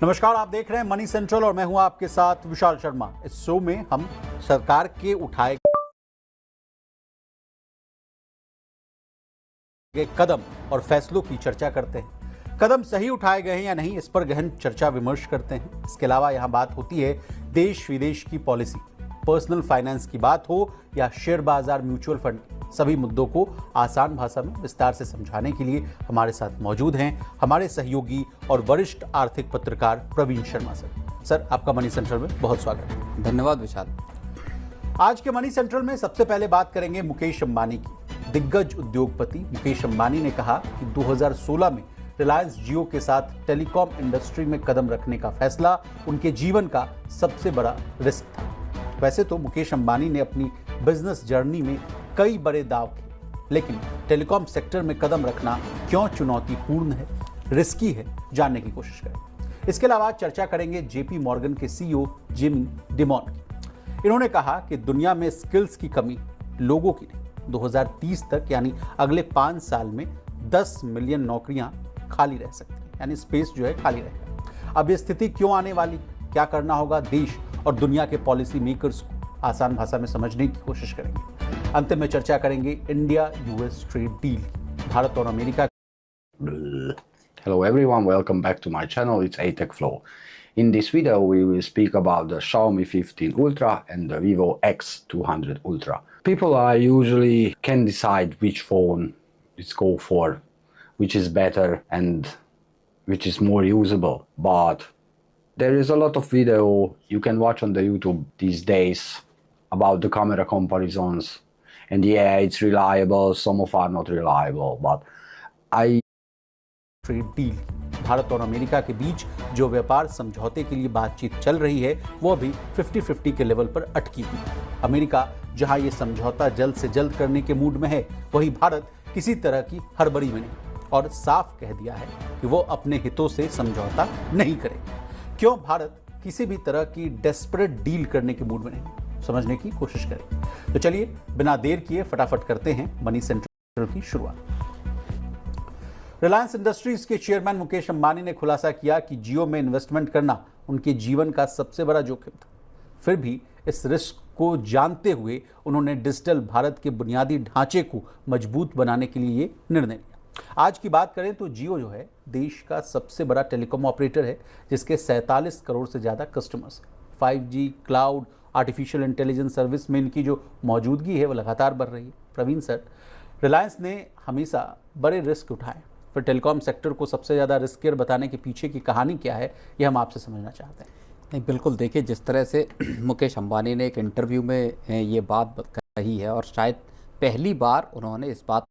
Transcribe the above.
नमस्कार, आप देख रहे हैं मनी सेंट्रल और मैं हूं आपके साथ विशाल शर्मा। इस शो में हम सरकार के उठाए गए कदम और फैसलों की चर्चा करते हैं। कदम सही उठाए गए हैं या नहीं, इस पर गहन चर्चा विमर्श करते हैं। इसके अलावा यहां बात होती है देश विदेश की पॉलिसी, पर्सनल फाइनेंस की बात हो या शेयर बाजार, म्यूचुअल फंड, सभी मुद्दों को आसान भाषा में विस्तार से समझाने के लिए हमारे साथ मौजूद हैं हमारे सहयोगी और वरिष्ठ आर्थिक पत्रकार प्रवीण शर्मा सर। सर, आपका मनी सेंट्रल में बहुत स्वागत है। धन्यवाद विशाल। आज के मनी सेंट्रल में सबसे पहले बात करेंगे मुकेश अंबानी की। दिग्गज उद्योगपति मुकेश अंबानी ने कहा कि 2016 में रिलायंस जियो के साथ टेलीकॉम इंडस्ट्री में कदम रखने का फैसला उनके जीवन का सबसे बड़ा रिस्क था। वैसे तो मुकेश अंबानी ने अपनी बिजनेस जर्नी में कई बड़े दांव किए, लेकिन टेलीकॉम सेक्टर में कदम रखना क्यों चुनौतीपूर्ण है, रिस्की है, जानने की कोशिश करें। इसके अलावा चर्चा करेंगे जेपी मॉर्गन के सीईओ जिमी डिमॉन की। इन्होंने कहा कि दुनिया में स्किल्स की कमी लोगों की नहीं, 2030 तक यानी अगले 5 साल में 10 मिलियन नौकरियां खाली रह सकती हैं, यानी स्पेस जो है खाली रहेगा। अब ये स्थिति क्यों आने वाली, क्या करना होगा, देश और दुनिया के पॉलिसी मेकर्स को आसान भाषा में समझने की कोशिश करेंगे। अंत में चर्चा करेंगे India US trade deal, Bharat और America. Hello everyone, welcome back to my channel. It's ATech Flow. In this video we will speak about the Xiaomi 15 Ultra and the Vivo X200 Ultra. People are usually can decide which phone it's go for, which is better and which is more usable, but there is a lot of video you can watch on the YouTube these days about the camera comparisons, and yeah, it's reliable, some of are not reliable, but trade deal, Bharat और America के बीच जो व्यापार समझौते के लिए बातचीत चल रही है वो अभी 50-50 के लेवल पर अटकी हुई है। अमेरिका जहां ये समझौता जल्द से जल्द करने के मूड में है, वहीं भारत किसी तरह की हड़बड़ी में नहीं और साफ कह दिया है कि वो अपने हितों से समझौता नहीं करेगा। क्यों भारत किसी भी तरह की डेस्परेट डील करने के मूड में नहीं, समझने की कोशिश करें। तो चलिए बिना देर किए फटाफट करते हैं मनी सेंट्रल की शुरुआत। रिलायंस इंडस्ट्रीज के चेयरमैन मुकेश अंबानी ने खुलासा किया कि जियो में इन्वेस्टमेंट करना उनके जीवन का सबसे बड़ा जोखिम था। फिर भी इस रिस्क को जानते हुए उन्होंने डिजिटल भारत के बुनियादी ढांचे को मजबूत बनाने के लिए ये निर्णय लिया। आज की बात करें तो जियो जो है देश का सबसे बड़ा टेलीकॉम ऑपरेटर है, जिसके 47 करोड़ से ज़्यादा कस्टमर्स हैं। 5G, cloud, artificial intelligence service में इनकी जो मौजूदगी है वो लगातार बढ़ रही है। प्रवीण सर, रिलायंस ने हमेशा बड़े रिस्क उठाए, फिर टेलीकॉम सेक्टर को सबसे ज़्यादा रिस्कियर बताने के पीछे की कहानी क्या है, ये हम आपसे समझना चाहते हैं। नहीं, बिल्कुल। देखिए, जिस तरह से मुकेश अंबानी ने एक इंटरव्यू में ये बात कही है और शायद पहली बार उन्होंने इस बात